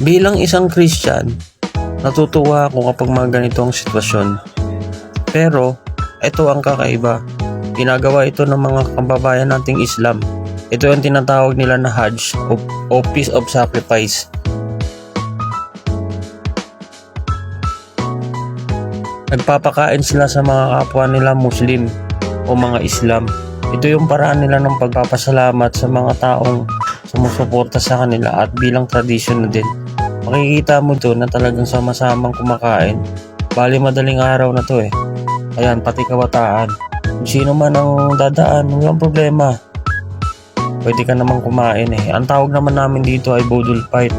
Bilang isang Christian, natutuwa ako kapag mga ganitong sitwasyon. Pero, ito ang kakaiba. Ginagawa ito ng mga kababayan nating Islam. Ito ang tinatawag nila na Hajj o Peace of Sacrifice. Nagpapakain sila sa mga kapwa nila Muslim o mga Islam. Ito yung paraan nila ng pagpapasalamat sa mga taong sumusuporta sa kanila at bilang tradisyon na din. Makikita mo doon na talagang sama-samang kumakain. Bali madaling araw na to eh. Ayan, pati kabataan. Kung sino man ang dadaan, walang problema. Pwede ka naman kumain eh. Ang tawag naman namin dito ay Budol Fight.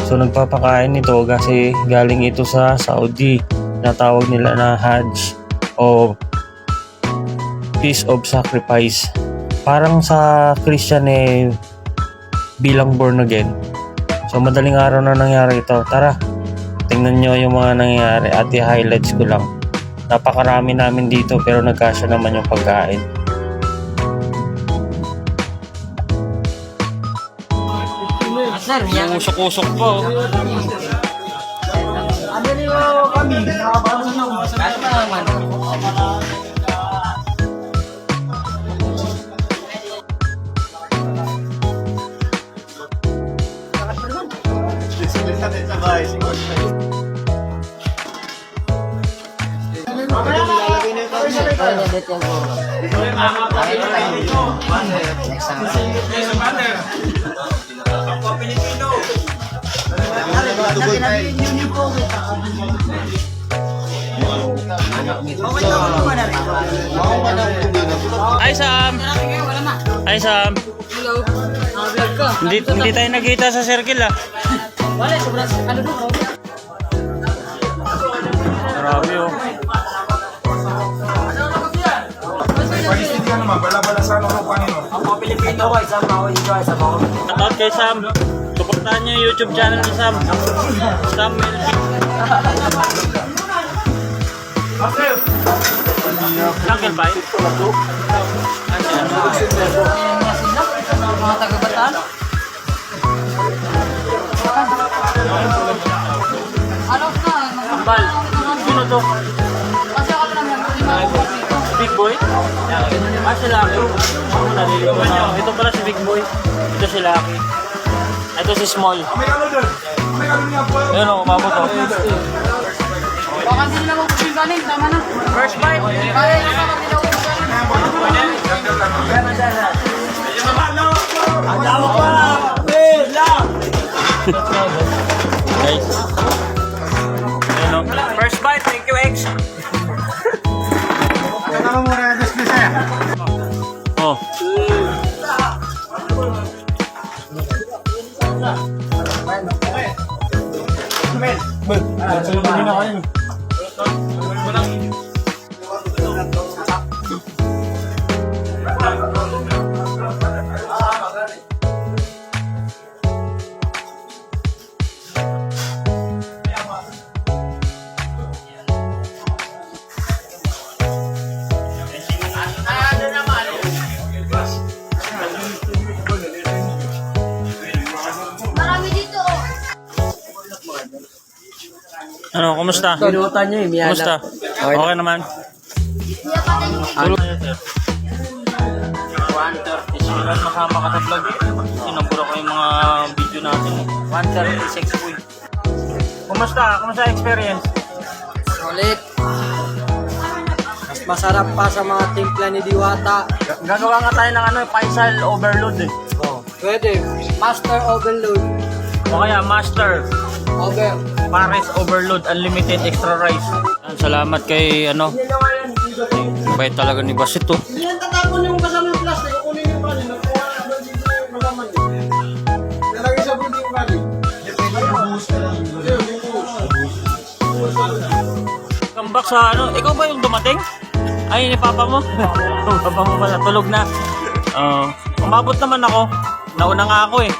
So nagpapakain ito kasi galing ito sa Saudi. Natawag nila na Hajj o Peace of Sacrifice. Parang sa Christian eh bilang born again. So madaling araw na nangyari ito. Tara, tingnan nyo yung mga nangyayari at i-highlights ko lang. Napakarami namin dito pero nagkasya naman yung pagkain. Usok-usok po. Ano niyo kami? Nakabalo na ako. Ano ba naman? Ay Sam! Ay Sam! Hello. Vlog ka. Hindi tayo nagkita sa circle ah. Wala, sobrang ano doon? Grabe oh. Pag-isip ka naman, bala-bala sa ano ko kanino. Ang mga Pilipino ko, isang ako dito, isang ako. Shoutout kay Sam. Suportahan niyo yung YouTube channel ni Sam. Sam Melvin. Uncle Pai? Mga taga-Bataan. Ano ka? Ambal. Sino to? Kasi ako lang yan. Big Boy? Ah, si Lucky. Nalilito na. Ito pala si Big Boy. Ito si Lucky. Ito si Small. May ano doon? May ano niya po? Ayun o, umabot o. Baka hindi nila magpapil galing. Tama na. First bite. Kaya yung baka hindi nila Ang damo pa! Wait lang! Guys. Ayun o. First bite. Thank you, X. Ano mo muna yung business eh? Oh. marami dito. Ano, kumusta? Pinutan niyo eh. Kumusta? Okay naman. Tulog na yun, sir. 1:30. Simulan makama ka sa vlog eh. Sinambura ko yung mga video natin. 1:36 po. Kumusta? Kumusta experience? Ulit. Mas masarap pa sa mga timpla ni Diwata. Gagawa nga tayo ng ano, Faisal overload eh. Oh. Pwede. Master overload. O kaya Master Over. Pares overload unlimited extra rice. Salamat kay ano. Bait talaga ni Basit oh. Yan tatapon yung kasama ng plastic. Kukunin yung kanin. Nagkuha na doon dito yung kasama niyo. Nalagay sa buti yung bali. Come back sa ano, ikaw ba yung dumating? Ay, ni Papa mo? Papa mo pala, tulog na. Umabot naman ako. Nauna nga ako eh.